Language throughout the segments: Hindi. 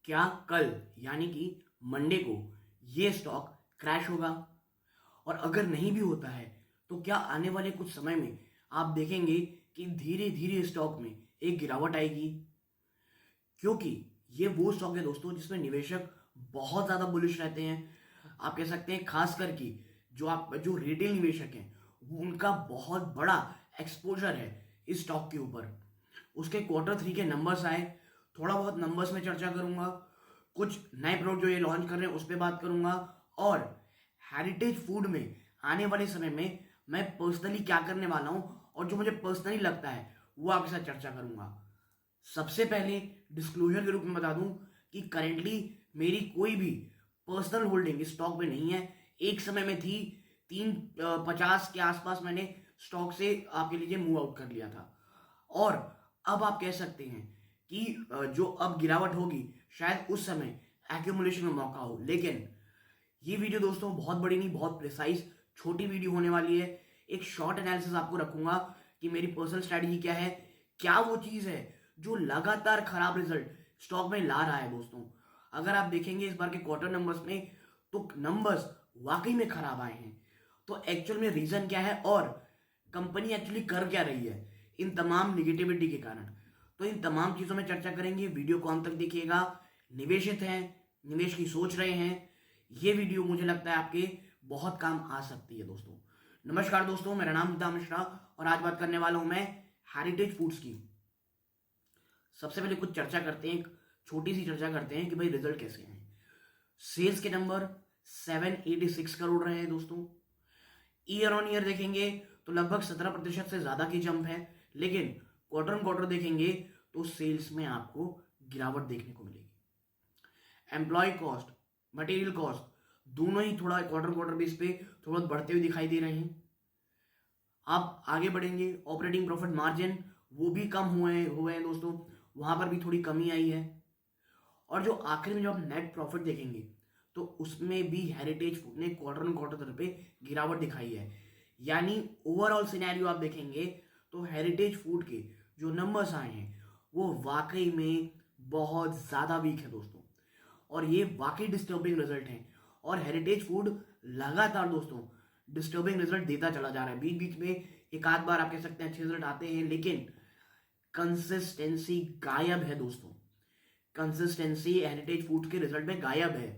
क्या कल यानी कि मंडे को ये स्टॉक क्रैश होगा? और अगर नहीं भी होता है तो क्या आने वाले कुछ समय में आप देखेंगे कि धीरे धीरे स्टॉक में एक गिरावट आएगी? क्योंकि ये वो स्टॉक है दोस्तों जिसमें निवेशक बहुत ज्यादा बुलिश रहते हैं। आप कह सकते हैं खास करके जो रिटेल निवेशक हैं उनका बहुत बड़ा एक्सपोजर है इस स्टॉक के ऊपर। उसके क्वार्टर 3 के नंबर्स आए, थोड़ा बहुत नंबर्स में चर्चा करूंगा, कुछ नए प्रोडक्ट जो ये लॉन्च कर रहे हैं उस पर बात करूंगा, और हेरिटेज फूड में आने वाले समय में मैं पर्सनली क्या करने वाला हूं और जो मुझे पर्सनली लगता है वो आपके साथ चर्चा करूंगा। सबसे पहले डिस्क्लोजर के रूप में बता दूं कि करेंटली मेरी कोई भी पर्सनल होल्डिंग इस स्टॉक में नहीं है। एक समय में थी 350 के आसपास मैंने स्टॉक से आपके लिए मूव आउट कर लिया था। और अब आप कह सकते हैं कि जो अब गिरावट होगी शायद उस समय एक्यूमुलेशन का मौका हो। लेकिन ये वीडियो दोस्तों बहुत बड़ी नहीं, बहुत प्रिसाइज छोटी वीडियो होने वाली है। एक शॉर्ट एनालिसिस आपको रखूंगा कि मेरी पर्सनल स्ट्रैटेजी क्या है, क्या वो चीज है जो लगातार खराब रिजल्ट स्टॉक में ला रहा है। दोस्तों अगर आप देखेंगे इस बार के क्वार्टर नंबर्स में तो नंबर्स वाकई में खराब आए हैं। तो एक्चुअल में रीजन क्या है और कंपनी एक्चुअली कर क्या रही है इन तमाम निगेटिविटी के कारण, तो इन तमाम चीजों में चर्चा करेंगे। वीडियो को अंत तक देखिएगा। निवेशित हैं, निवेश की सोच रहे हैं, ये वीडियो मुझे लगता है आपके बहुत काम आ सकती है। दोस्तों नमस्कार दोस्तों, मेरा नाम हिता मिश्रा और आज बात करने वाला हूं मैं हेरिटेज फूड्स की। सबसे पहले कुछ चर्चा करते हैं, एक छोटी सी चर्चा करते हैं कि भाई रिजल्ट कैसे हैं। सेल्स के नंबर 786 करोड़ रहे हैं दोस्तों। ईयर ऑन ईयर देखेंगे तो लगभग 17% से ज्यादा की जंप है। लेकिन क्वार्टर ऑन क्वार्टर देखेंगे तो सेल्स में आपको गिरावट देखने को मिलेगी। एम्प्लॉय कॉस्ट, मटेरियल कॉस्ट दोनों ही थोड़ा क्वार्टर क्वार्टर बेस पे थोड़ा बढ़ते हुए दिखाई दे रहे हैं। आप आगे बढ़ेंगे, ऑपरेटिंग प्रॉफिट मार्जिन वो भी कम हुए हैं दोस्तों, वहां पर भी थोड़ी कमी आई है। और जो आखिर में जब आप नेट प्रॉफिट देखेंगे तो उसमें भी हेरिटेज फूड ने क्वार्टर ऑन क्वार्टर तरफ पे गिरावट दिखाई है। यानी ओवरऑल सिनेरियो आप देखेंगे तो हेरिटेज फूड के जो नंबर्स आए हैं वो वाकई में बहुत ज्यादा वीक है दोस्तों, और ये वाकई डिस्टर्बिंग रिजल्ट हैं। और हेरिटेज फूड लगातार दोस्तों डिस्टर्बिंग रिजल्ट देता चला जा रहा है। बीच बीच में एक आध बार आप कह सकते हैं अच्छे रिजल्ट आते हैं, लेकिन कंसिस्टेंसी गायब है दोस्तों। कंसिस्टेंसी हेरिटेज फूड के रिजल्ट में गायब है।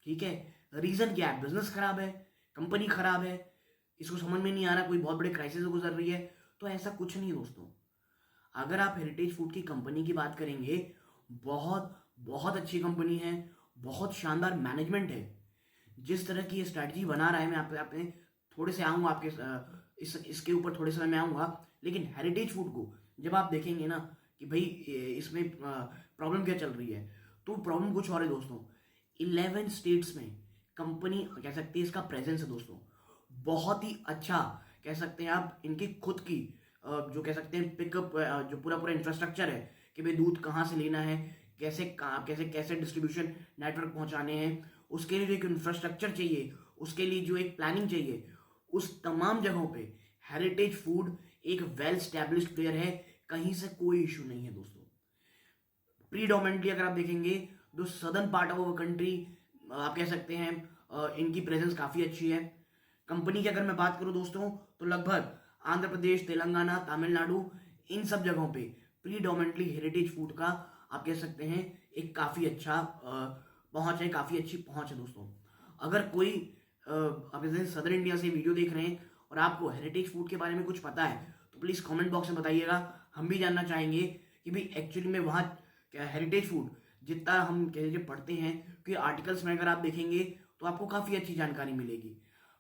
ठीक है, रीजन क्या है? बिजनेस खराब है, कंपनी खराब है, इसको समझ में नहीं आ रहा, कोई बहुत बड़े क्राइसिस से गुजर रही है? तो ऐसा कुछ नहीं दोस्तों। अगर आप हेरिटेज फूड की कंपनी की बात करेंगे, बहुत बहुत अच्छी कंपनी है, बहुत शानदार मैनेजमेंट है। जिस तरह की ये स्ट्रैटेजी बना रहा है, मैं आपने थोड़े से आऊंगा आपके इसके ऊपर थोड़े समय में आऊंगा। लेकिन हेरिटेज फूड को जब आप देखेंगे ना कि भाई इसमें प्रॉब्लम क्या चल रही है, तो प्रॉब्लम कुछ और है दोस्तों। 11 स्टेट्स में कंपनी कह सकते हैं इसका प्रेजेंस है दोस्तों। बहुत ही अच्छा कह सकते हैं आप इनकी खुद की जो कह सकते हैं पिकअप, जो पूरा पूरा इंफ्रास्ट्रक्चर है कि भाई दूध कहाँ से लेना है, कैसे कैसे कैसे डिस्ट्रीब्यूशन नेटवर्क पहुंचाने हैं, उसके लिए जो एक इंफ्रास्ट्रक्चर चाहिए, उसके लिए जो एक प्लानिंग चाहिए, उस तमाम जगहों पे हेरिटेज फूड एक वेल स्टैब्लिश्ड प्लेयर है। कहीं से कोई इशू नहीं है दोस्तों। प्रीडोमिनेटली अगर आप देखेंगे जो southern part of our country आप कह सकते हैं इनकी प्रेजेंस काफी अच्छी है। कंपनी की अगर मैं बात करूं दोस्तों तो लगभग आंध्र प्रदेश, तेलंगाना, तमिलनाडु इन सब जगहों पे प्रीडोमिनेटली हेरिटेज फूड का आप कह सकते हैं एक काफी अच्छा पहुंच है, काफी अच्छी पहुंच है दोस्तों। अगर कोई आप जैसे सदर इंडिया से वीडियो देख रहे हैं और आपको हेरिटेज फूड के बारे में कुछ पता है तो प्लीज कमेंट बॉक्स में बताइएगा। हम भी जानना चाहेंगे कि भाई एक्चुअली में वहाँ क्या हेरिटेज फूड जितना हम कह लीजिए पढ़ते हैं, कि आर्टिकल्स में अगर आप देखेंगे तो आपको काफी अच्छी जानकारी मिलेगी।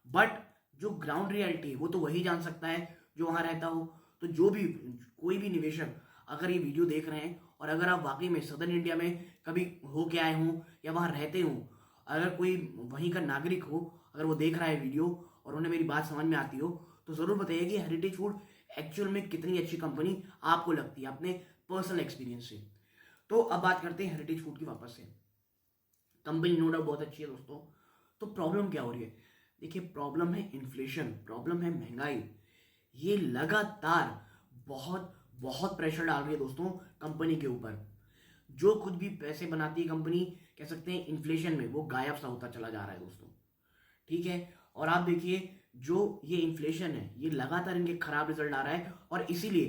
बट जो ग्राउंड रियलिटी है वो तो वही जान सकता है जो वहां रहता हो। तो जो भी कोई भी निवेशक अगर ये वीडियो देख रहे हैं और अगर आप वाकई में सदर्न इंडिया में कभी हो के आए हों या वहां रहते हो, अगर कोई वहीं का नागरिक हो, अगर वो देख रहा है वीडियो और उन्हें मेरी बात समझ में आती हो, तो जरूर बताइए कि हेरिटेज फूड एक्चुअल में कितनी अच्छी कंपनी आपको लगती है अपने पर्सनल एक्सपीरियंस से। तो अब बात करते हैं हेरिटेज फूड की वापस से। कंपनी नो डाउट बहुत अच्छी है दोस्तों। तो प्रॉब्लम क्या हो रही है? देखिए, प्रॉब्लम है इन्फ्लेशन, प्रॉब्लम है महंगाई। ये लगातार बहुत बहुत प्रेशर डाल रही है दोस्तों कंपनी के ऊपर। जो खुद भी पैसे बनाती है कंपनी, कह सकते हैं इन्फ्लेशन में वो गायब सा होता चला जा रहा है दोस्तों। ठीक है, और आप देखिए जो ये इन्फ्लेशन है ये लगातार इनके खराब रिजल्ट आ रहा है और इसीलिए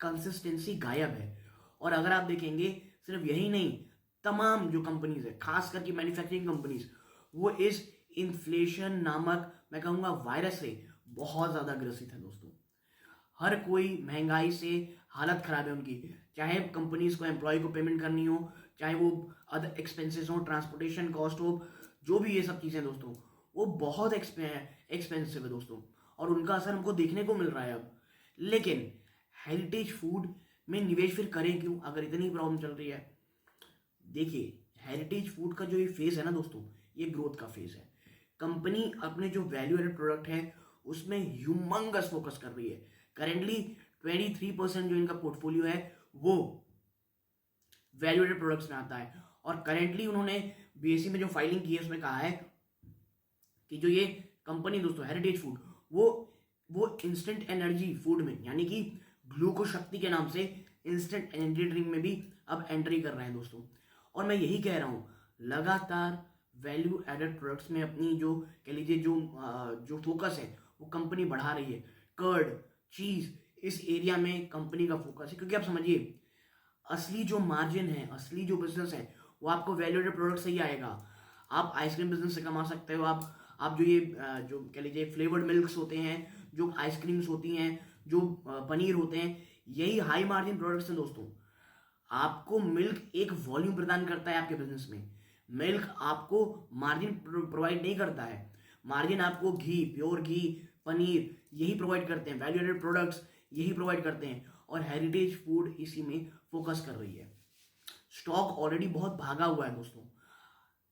कंसिस्टेंसी गायब है। और अगर आप देखेंगे सिर्फ यही नहीं, तमाम जो कंपनीज है खास करके मैन्युफैक्चरिंग कंपनीज, वो इस इन्फ्लेशन नामक मैं कहूंगा वायरस से बहुत ज्यादा ग्रसित है दोस्तों। हर कोई महंगाई से हालत खराब है उनकी, चाहे कंपनीज को एम्प्लॉय को पेमेंट करनी हो, चाहे वो अदर एक्सपेंसेस हो, ट्रांसपोर्टेशन कॉस्ट हो, जो भी ये सब चीजें दोस्तों वो बहुत एक्सपेंसिव है दोस्तों, और उनका असर हमको देखने को मिल रहा है अब। लेकिन हेरिटेज फूड में निवेश फिर करें क्यों अगर इतनी प्रॉब्लम चल रही है? देखिए हेरिटेज फूड का जो ये फेज है ना दोस्तों, ये ग्रोथ का फेज है। कंपनी अपने जो वैल्यू एडेड प्रोडक्ट है उसमें ह्यूमंगस फोकस कर रही है। करेंटली 23% जो इनका पोर्टफोलियो है वो वैल्यू एडेड प्रोडक्ट्स में आता है, और करेंटली उन्होंने बीएसई में जो फाइलिंग की है उसमें कहा है कि जो ये कंपनी दोस्तों हेरिटेज फूड वो इंस्टेंट एनर्जी फूड में यानी कि ग्लूको शक्ति के नाम से इंस्टेंट एनर्जी ड्रिंक में भी अब एंट्री कर रहे हैं दोस्तों। और मैं यही कह रहा हूं, लगातार वैल्यू एडेड प्रोडक्ट्स में अपनी जो कह लीजिए जो फोकस है वो कंपनी बढ़ा रही है। कर्ड, चीज, इस एरिया में कंपनी का फोकस है, क्योंकि आप समझिए असली जो मार्जिन है, असली जो बिजनेस है वो आपको वैल्यू एडेड प्रोडक्ट से ही आएगा। आप आइसक्रीम बिजनेस से कमा सकते हो, आप जो ये जो कह लीजिए फ्लेवर्ड मिल्क्स होते हैं, जो आइसक्रीम्स होती हैं, जो पनीर होते हैं, यही हाई मार्जिन प्रोडक्ट्स हैं दोस्तों। आपको मिल्क एक वॉल्यूम प्रदान करता है आपके बिजनेस में, मिल्क आपको मार्जिन प्रोवाइड नहीं करता है। मार्जिन आपको घी, प्योर घी, पनीर यही प्रोवाइड करते हैं, वैल्यू एडेड प्रोडक्ट्स यही प्रोवाइड करते हैं, और हेरिटेज फूड इसी में फोकस कर रही है। स्टॉक ऑलरेडी बहुत भागा हुआ है दोस्तों।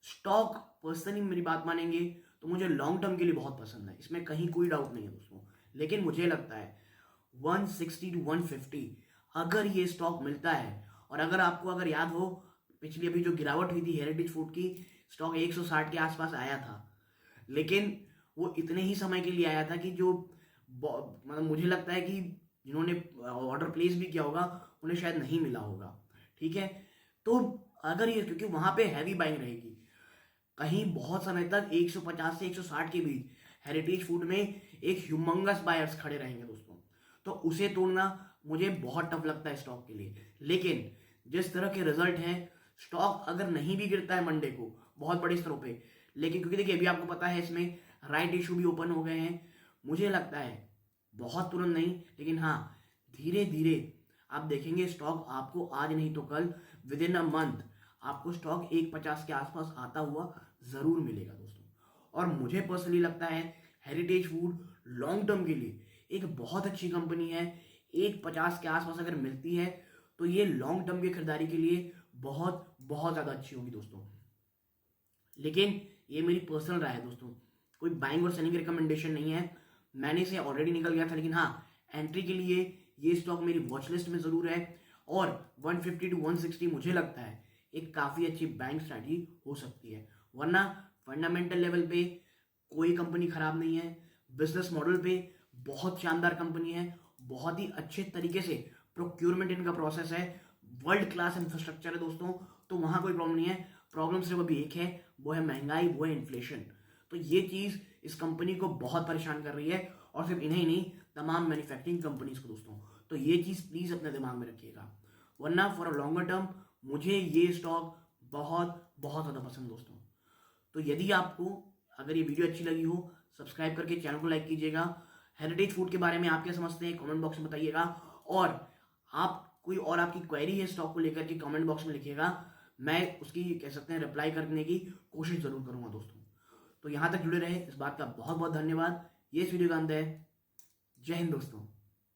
स्टॉक पर्सनली मेरी बात मानेंगे तो मुझे लॉन्ग टर्म के लिए बहुत पसंद है, इसमें कहीं कोई डाउट नहीं है दोस्तों। लेकिन मुझे लगता है 160 to 150 अगर ये स्टॉक मिलता है, और अगर याद हो पिछली अभी जो गिरावट हुई थी हेरिटेज फूड की, स्टॉक 160 के आसपास आया था, लेकिन वो इतने ही समय के लिए आया था कि जो मतलब मुझे लगता है कि जिन्होंने ऑर्डर प्लेस भी किया होगा उन्हें शायद नहीं मिला होगा। ठीक है, तो अगर ये क्योंकि वहां पे हैवी बाइंग रहेगी, कहीं बहुत समय तक 150 से 160 के बीच हेरिटेज फूड में एक ह्यूमंगस बायर्स खड़े रहेंगे दोस्तों, तो उसे तोड़ना मुझे बहुत टफ लगता है स्टॉक के लिए। लेकिन जिस तरह के रिजल्ट हैं, स्टॉक अगर नहीं भी गिरता है मंडे को बहुत बड़े स्तरों पे, लेकिन क्योंकि देखिए अभी आपको पता है इसमें राइट इशू भी ओपन हो गए हैं, मुझे लगता है बहुत तुरंत नहीं, लेकिन हाँ धीरे धीरे आप देखेंगे स्टॉक आपको आज नहीं तो कल विद इन अ मंथ आपको स्टॉक 150 के आसपास आता हुआ जरूर मिलेगा दोस्तों। और मुझे पर्सनली लगता है हेरिटेज फूड लॉन्ग टर्म के लिए एक बहुत अच्छी कंपनी है। 150 के आसपास अगर मिलती है तो ये लॉन्ग टर्म की खरीदारी के लिए बहुत बहुत ज्यादा अच्छी होगी दोस्तों। लेकिन ये मेरी पर्सनल राय है दोस्तों, कोई बाइंग और सेलिंग रिकमेंडेशन नहीं है। मैंने इसे ऑलरेडी निकल गया था, लेकिन हाँ एंट्री के लिए ये स्टॉक मेरी वॉच लिस्ट में जरूर है, और 150 to 160 मुझे लगता है एक काफी अच्छी बैंक स्ट्रैटेजी हो सकती है। वरना फंडामेंटल लेवल पे कोई कंपनी खराब नहीं है, बिजनेस मॉडल पे बहुत शानदार कंपनी है, बहुत ही अच्छे तरीके से प्रोक्योरमेंट इनका प्रोसेस है, वर्ल्ड क्लास इंफ्रास्ट्रक्चर है दोस्तों, तो वहां कोई प्रॉब्लम नहीं है। प्रॉब्लम सिर्फ अभी एक है, वो है महंगाई, वो है इन्फ्लेशन। तो ये चीज इस कंपनी को बहुत परेशान कर रही है, और सिर्फ इन्हें ही नहीं तमाम मैन्युफैक्चरिंग कंपनीज को दोस्तों। तो ये चीज प्लीज अपने दिमाग में रखिएगा, वरना फॉर अ लॉन्गर टर्म मुझे ये स्टॉक बहुत बहुत ज्यादा पसंद दोस्तों। तो यदि आपको अगर ये वीडियो अच्छी लगी हो, सब्सक्राइब करके चैनल को लाइक कीजिएगा। हेरिटेज फूड के बारे में आप क्या समझते हैं कमेंट बॉक्स में बताइएगा, और आप कोई और आपकी क्वेरी है स्टॉक को लेकर के कमेंट बॉक्स में लिखिएगा, मैं उसकी कह सकते हैं रिप्लाई करने की कोशिश जरूर करूंगा दोस्तों। तो यहां तक जुड़े रहे, इस बात का बहुत बहुत धन्यवाद। ये इस वीडियो का अंत है। जय हिंद दोस्तों।